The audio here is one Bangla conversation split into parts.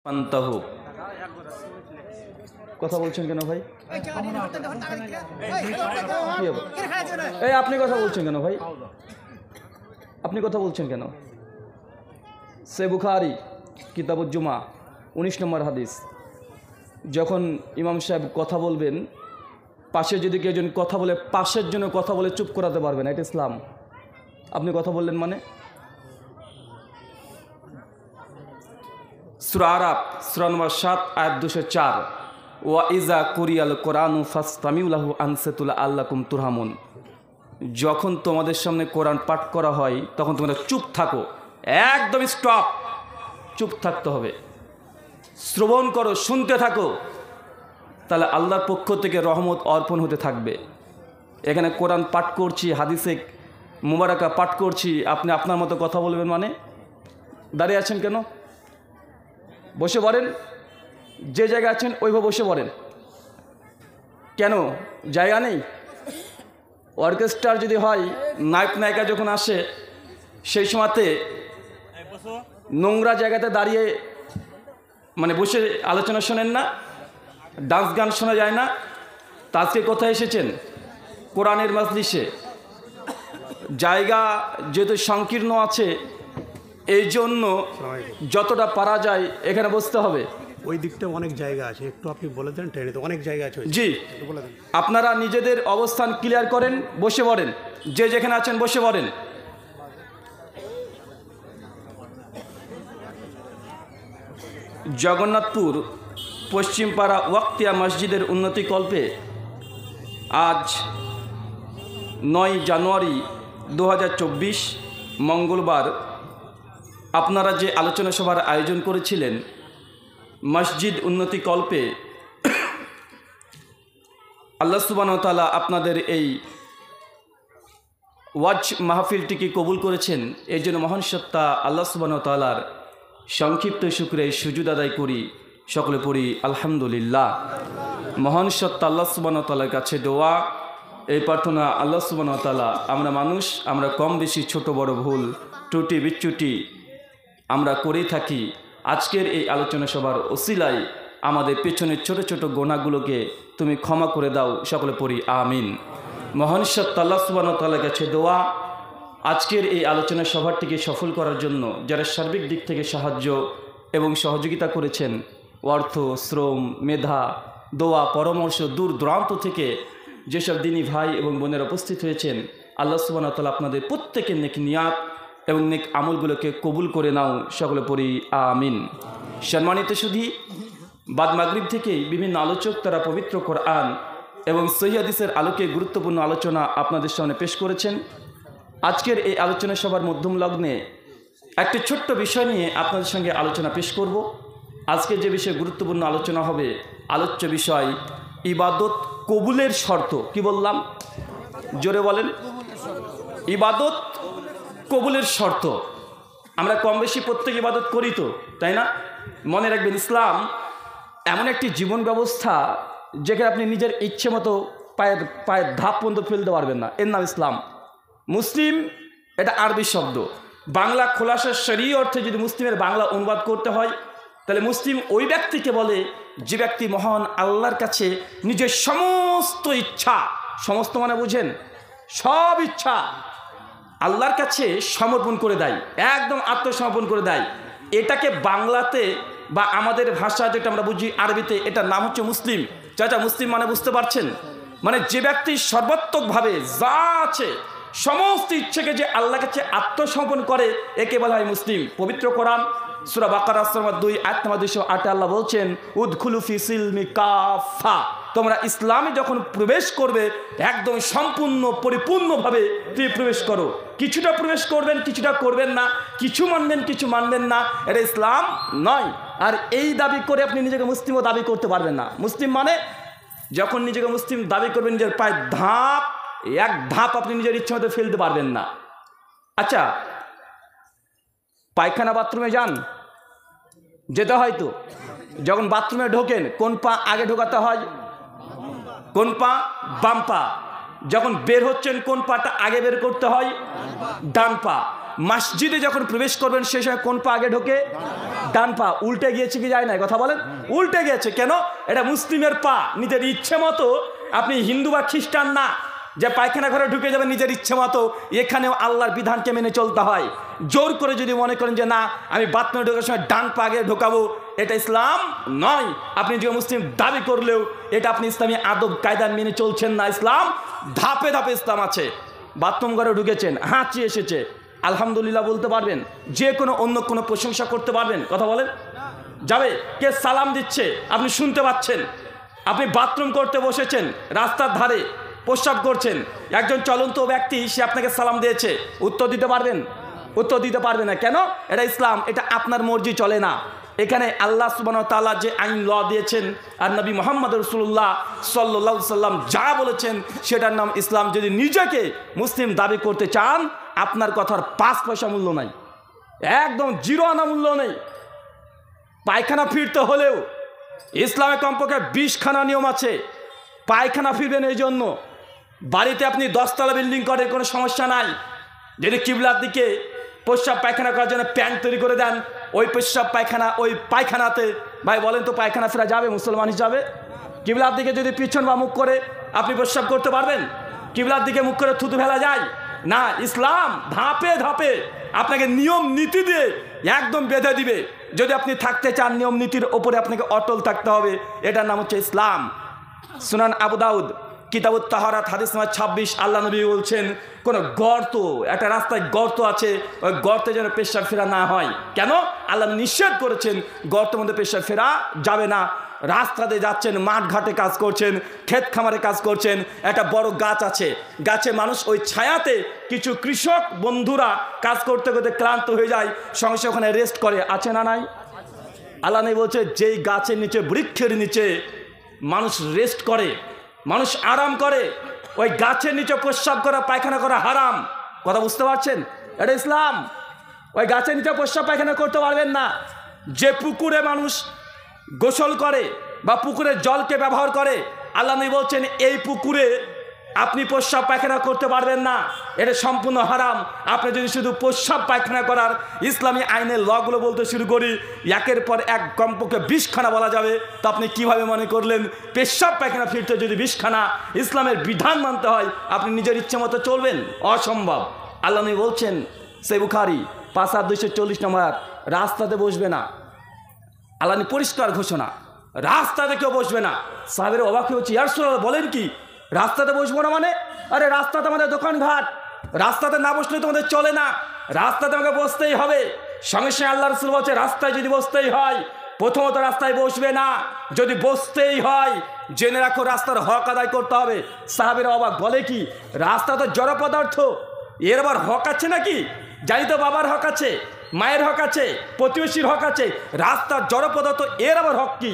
পান্তাহু কথা বলছেন কেন ভাই? এই আপনি কথা বলছেন কেন ভাই? আপনি কথা বলছেন কেন? সে বুখারী কিতাবুল জুমা 19 নম্বর হাদিস, যখন ইমাম সাহেব কথা বলবেন, পাশে যদি কেউ একজন কথা বলে, পাশের জন্য কথা বলে চুপ করাতে পারবেন, এটা ইসলাম। আপনি কথা বললেন মানে? সূরা আরাফ সূরা নম্বর 7 আয়াত 204, ওয়া ইজা কুরিয়াল কোরআনু ফাসতামিউ লাহু আনসাতু লাআল্লাকুম তুরহামুন। যখন তোমাদের সামনে কোরআন পাঠ করা হয় তখন তোমরা চুপ থাকো, একদম স্টপ, চুপ থাকতে হবে, শ্রবণ করো, শুনতে থাকো, তাহলে আল্লাহর পক্ষ থেকে রহমত অর্পণ হতে থাকবে। এখানে কোরআন পাঠ করছি, হাদিসে মুবারাকা পাঠ করছি, আপনি আপনার মতো কথা বলবেন মানে? দাঁড়িয়ে আছেন কেন? বসে পড়েন, যে জায়গায় আছেন ওইভাবে বসে পড়েন। কেন জায়গা নেই? অর্কেস্ট্রার যদি হয়, নায়ক নায়িকা যখন আসে, সেই সময়তে নোংরা জায়গাতে দাঁড়িয়ে মানে বসে আলোচনা শোনেন না, ডান্স গান শোনা যায় না। তা আজকে কোথায় এসেছেন? কোরআনের মাজলিসে। জায়গা যেহেতু সংকীর্ণ আছে, এই জন্য যতটা পারা যায় এখানে বসতে হবে। ওই দিকটা অনেক জায়গা আছে, একটু আপনি বলে দেন। ট্রেনে তো অনেক জায়গা আছে। জি, বলে দেন। আপনারা নিজেদের অবস্থান ক্লিয়ার করেন, বসে পড়েন, যে যেখানে আছেন বসে পড়েন। জগন্নাথপুর পশ্চিমপাড়া ওয়াক্তিয়া মসজিদের উন্নতিকল্পে আজ 9 জানুয়ারি 2024 মঙ্গলবার আপনারা যে আলোচনা সভার আয়োজন করেছিলেন মসজিদ উন্নতিকল্পে, আল্লাহ সুবহানাহু ওয়া তাআলা আপনাদের এই ওয়াজ মাহফিলটিকে কবুল করেছেন। এই জন্য মহান সত্তা আল্লাহ সুবহানাহু ওয়া তাআলার সংক্ষিপ্ত শুকরে সুজুদ আদায় করি, সকলে পড়ি আলহামদুলিল্লাহ। মহান সত্তা আল্লাহ সুবহানাহু ওয়া তাআলার কাছে দোয়া, এই প্রার্থনা, আল্লাহ সুবহানাহু ওয়া তাআলা, আমরা মানুষ, আমরা কম বেশি ছোট বড় ভুল ত্রুটি বিচ্যুতি আমরা করেই থাকি। আজকের এই আলোচনা সভার ওসিলায় আমাদের পেছনের ছোট ছোট গোনাগুলোকে তুমি ক্ষমা করে দাও, সকলে পড়ি আমিন। মহান সত্তা আল্লাহ সুবহানাহু ওয়া তাআলার কাছে দোয়া, আজকের এই আলোচনা সভাটিকে সফল করার জন্য যারা সার্বিক দিক থেকে সাহায্য এবং সহযোগিতা করেছেন, অর্থ, শ্রম, মেধা, দোয়া, পরামর্শ, দূর দূরান্ত থেকে যেসব দিনী ভাই এবং বোনেরা উপস্থিত হয়েছেন, আল্লাহ সুবহানাহু ওয়া তাআলা আপনাদের প্রত্যেকের নেক নিয়াত এবং নেক আমলগুলোকে কবুল করে নাও, সকলে পড়ি আমিন। সম্মানিত সুধী, বাদ মাগরিব থেকেই বিভিন্ন আলোচক তারা পবিত্র কোরআন এবং সহিহ হাদিসের আলোকে গুরুত্বপূর্ণ আলোচনা আপনাদের সামনে পেশ করেছেন। আজকের এই আলোচনা সভার মধ্যম লগ্নে একটি ছোট্ট বিষয় নিয়ে আপনাদের সঙ্গে আলোচনা পেশ করব। আজকে যে বিষয়ে গুরুত্বপূর্ণ আলোচনা হবে, আলোচ্য বিষয় ইবাদত কবুলের শর্ত। কি বললাম? জোরে বলেন। ইবাদত কবুলের শর্ত। আমরা কম বেশি প্রত্যেক ইবাদত করি তো, তাই না? মনে রাখবেন, ইসলাম এমন একটি জীবন ব্যবস্থা যেখানে আপনি নিজের ইচ্ছে মতো পায়ের ধাপ পর্যন্ত ফেলতে পারবেন না, এর নাম ইসলাম। মুসলিম এটা আরবি শব্দ, বাংলা খোলাসা শরী অর্থে যদি মুসলিমের বাংলা অনুবাদ করতে হয়, তাহলে মুসলিম ওই ব্যক্তিকে বলে যে ব্যক্তি মহান আল্লাহর কাছে নিজের সমস্ত ইচ্ছা, সমস্ত মানে বুঝেন, সব ইচ্ছা আল্লাহর কাছে সমর্পণ করে দেয়, একদম আত্মসমর্পণ করে দেয়। এটাকে বাংলাতে বা আমাদের ভাষা যেটা আমরা বুঝি আরবিতে, এটার নাম হচ্ছে মুসলিম। চাচা, মুসলিম মানে বুঝতে পারছেন? মানে যে ব্যক্তি সর্বাত্মকভাবে যা আছে সমস্ত ইচ্ছেকে যে আল্লাহর কাছে আত্মসমর্পণ করে, একে বলা হয় মুসলিম। পবিত্র কোরআন সূরা বাকারা সূরা 2 আয়াত নম্বর 208 আল্লাহ বলছেন, উদখুলু ফি সিলমি কাফা, তোমরা ইসলামে যখন প্রবেশ করবে একদম সম্পূর্ণ পরিপূর্ণভাবে তুমি প্রবেশ করো। কিছুটা প্রবেশ করবেন, কিছুটা করবেন না, কিছু মানবেন, কিছু মানবেন না, এটা ইসলাম নয়। আর এই দাবি করে আপনি নিজেকে মুসলিমও দাবি করতে পারবেন না। মুসলিম মানে যখন নিজেকে মুসলিম দাবি করবেন, নিজের পায়ে ধাপ, এক ধাপ আপনি নিজের ইচ্ছা মতো ফেলতে পারবেন না। আচ্ছা, পায়খানা বাথরুমে যান, যেতে হয় তো, যখন বাথরুমে ঢোকেন কোন পা আগে ঢোকাতে হয়? কোন পা? বাম পা। যখন বের হচ্ছেন কোন পাটা আগে বের করতে হয়? ডান পা। মসজিদে যখন প্রবেশ করবেন সে সময় কোন পা আগে ঢোকে? ডান পা। উল্টে গিয়েছে কি যায় না? কথা বলেন। উল্টে গিয়েছে কেন? এটা মুসলিমের পা। নিজের ইচ্ছে মতো, আপনি হিন্দু বা খ্রিস্টান না যে পায়খানা ঘরে ঢুকে যাবেন নিজের ইচ্ছে মতো। এখানেও আল্লাহর বিধানকে মেনে চলতে হয়। জোর করে যদি মনে করেন যে না আমি বাথরুমে ঢোকার সময় ডান পা আগে ঢোকাবো, এটা ইসলাম নয়। আপনি যে মুসলিম দাবি করলেও এটা আপনি ইসলামী আদব কায়দা মেনে চলছেন না। ইসলাম ধাপে ধাপে ইসলাম আছে। বাথরুম ঘরে ঢুকেছেন, হাঁচি এসেছে, আলহামদুলিল্লাহ বলতে পারবেন? যে কোনো অন্য কোনো প্রশংসা করতে পারবেন? কথা বলেন। যাবে? কে সালাম দিচ্ছে আপনি শুনতে পাচ্ছেন। আপনি বাথরুম করতে বসেছেন, রাস্তার ধারে প্রস্রাব করছেন, একজন চলন্ত ব্যক্তি সে আপনাকে সালাম দিয়েছে, উত্তর দিতে পারবেন? উত্তর দিতে পারবে না। কেন? এটা ইসলাম, এটা আপনার মর্জি চলে না। এখানে আল্লাহ সুবহানাহু ওয়া তাআলা যে আইন ল দিয়েছেন আর নবী মুহাম্মদ রাসূলুল্লাহ সাল্লাল্লাহু আলাইহি সাল্লাম যা বলেছেন সেটার নাম ইসলাম। যদি নিজেকে মুসলিম দাবি করতে চান, আপনার কথার 5 পয়সা মূল্য নাই, একদম 0 আনা মূল্য নেই। পায়খানা ফিরতে হলেও ইসলামে কমপক্ষে 20খানা নিয়ম আছে। পায়খানা ফিরবেন এই জন্য। বাড়িতে আপনি 10তলা বিল্ডিং করেন, কোনো সমস্যা নাই। যদি কিবলার দিকে প্রস্রাব পায়খানা করার জন্য প্যান্ট তৈরি করে দেন, ওই প্রস্রাব পায়খানা ওই পায়খানাতে, ভাই বলেন তো পায়খানা ফেরা যাবে মুসলমান হিসাবে? কিবলার দিকে যদি পিছন বা মুখ করে আপনি প্রস্রাব করতে পারবেন? কিবলার দিকে মুখ করে থুতু ফেলা যায় না। ইসলাম ধাপে ধাপে আপনাকে নিয়ম নীতি দিয়ে একদম বেঁধে দিবে। যদি আপনি থাকতে চান নিয়ম নীতির ওপরে আপনাকে অটল থাকতে হবে। এটার নাম হচ্ছে ইসলাম। সুনান আবু দাউদ কিতাবুত তাহারাত হাদিস নাম্বার 26 আল্লাহ নবী বলছেন কোন গর্ত, একটা রাস্তায় গর্ত আছে, ওই গর্তে যেন পেশাব ফেরা না হয়। কেন? আল্লাহ নিষেধ করেছেন গর্তের মধ্যে পেশাব ফেরা যাবে না। রাস্তাতে যাচ্ছেন, মাঠ ঘাটে কাজ করছেন, ক্ষেত খামারে কাজ করছেন, একটা বড় গাছ আছে, গাছে মানুষ ওই ছায়াতে কিছু কৃষক বন্ধুরা কাজ করতে করতে ক্লান্ত হয়ে যায়, সঙ্গে সঙ্গে ওখানে রেস্ট করে, আছে না নাই? আল্লাহ নবী বলছে যেই গাছের নিচে, বৃক্ষের নিচে মানুষ রেস্ট করে, মানুষ আরাম করে, ওই গাছের নিচে প্রস্রাব করা পায়খানা করা হারাম। কথা বুঝতে পারছেন? এটা ইসলাম। ওই গাছের নিচে প্রস্রাব পায়খানা করতে পারবেন না। যে পুকুরে মানুষ গোসল করে বা পুকুরের জলকে ব্যবহার করে, আল্লাহ নবী বলছেন এই পুকুরে আপনি প্রস্রাব পায়খানা করতে পারবেন না, এটা সম্পূর্ণ হারাম। আপনি যদি শুধু প্রস্রাব পায়খানা করার ইসলামী আইনের লগুলো বলতে শুরু করি, একের পর এক কমপক্ষে 20খানা বলা যাবে, তো আপনি কিভাবে মনে করলেন পেশাব পায়খানা ফিরতে যদি 20খানা ইসলামের বিধান মানতে হয় আপনি নিজের ইচ্ছে মতো চলবেন? অসম্ভব। আল্লাহ নবী বলছেন সহিহ বুখারী 5240 নম্বর, রাস্তাতে বসবে না। আল্লাহ পরিষ্কার ঘোষণা, রাস্তাতে কেউ বসবে না। সাহাবীরা অবাক হয়ে হচ্ছে, ইয়া রাসূলুল্লাহ বলেন কি রাস্তাতে বসবো না মানে? আরে রাস্তাতে আমাদের দোকানঘাট, রাস্তাতে না বসলে তোমাদের চলে না, রাস্তাতে আমাকে বসতেই হবে। সঙ্গে সঙ্গে আল্লাহ রাসূল বলছে রাস্তায় যদি বসতেই হয়, প্রথমত রাস্তায় বসবে না, যদি বসতেই হয় জেনে রাখো রাস্তার হক আদায় করতে হবে। সাহাবীরা অবাক, বলে কি রাস্তা তো জড় পদার্থ, এর আবার হক আছে নাকি? জানি তো বাবার হক আছে, মায়ের হক আছে, প্রতিবেশীর হক আছে, রাস্তার জড় পদার্থ, এর আবার হক কি?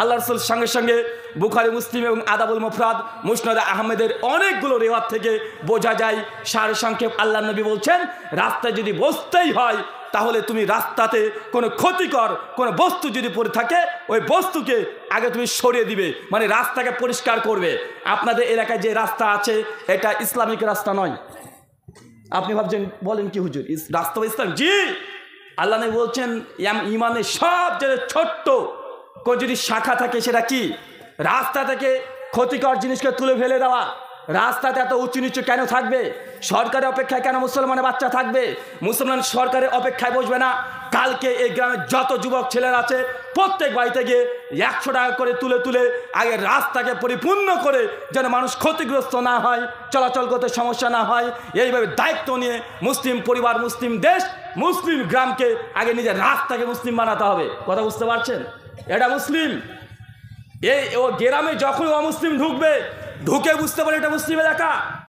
আল্লাহ রাসূল সঙ্গে সঙ্গে বুখারী, মুসলিম এবং আদাবুল মুফরাদ, মুসনাদ আহমেদের অনেকগুলো রিওয়ায়াত থেকে বোঝা যায় সার সংক্ষেপ আল্লাহ নবী বলছেন রাস্তায় যদি বসতেই হয় তাহলে তুমি রাস্তাতে কোনো ক্ষতিকর কোনো বস্তু যদি পড়ে থাকে ওই বস্তুকে আগে তুমি সরিয়ে দিবে, মানে রাস্তাকে পরিষ্কার করবে। আপনাদের এলাকায় যে রাস্তা আছে এটা ইসলামিক রাস্তা নয়। আপনি ভাবছেন বলেন কি হুজুর রাস্তা ইসলাম? জি, আল্লাহ নবী বলছেন ইমানের সবচেয়ে ছোট্ট যদি শাখা থাকে সেটা কি? রাস্তা থেকে ক্ষতিকর জিনিসকে তুলে ফেলে দেওয়া। রাস্তাতে এত উঁচু নিচু কেন থাকবে? সরকারের অপেক্ষায় কেন মুসলমানের বাচ্চা থাকবে? মুসলমান সরকারের অপেক্ষায় বসবে না। কালকে এই গ্রামের যত যুবক ছেলেরা আছে প্রত্যেক বাড়িতে গিয়ে 100 টাকা করে তুলে তুলে আগে রাস্তাকে পরিপূর্ণ করে যেন মানুষ ক্ষতিগ্রস্ত না হয়, চলাচল করতে সমস্যা না হয়, এইভাবে দায়িত্ব নিয়ে মুসলিম পরিবার, মুসলিম দেশ, মুসলিম গ্রামকে আগে নিজের রাস্তাকে মুসলিম বানাতে হবে। কথা বুঝতে পারছেন? এটা মুসলিম। এই ও গ্রামে যখন অমুসলিম ঢুকবে, ঢুকে বুঝতে পারে এটা মুসলিম এলাকা।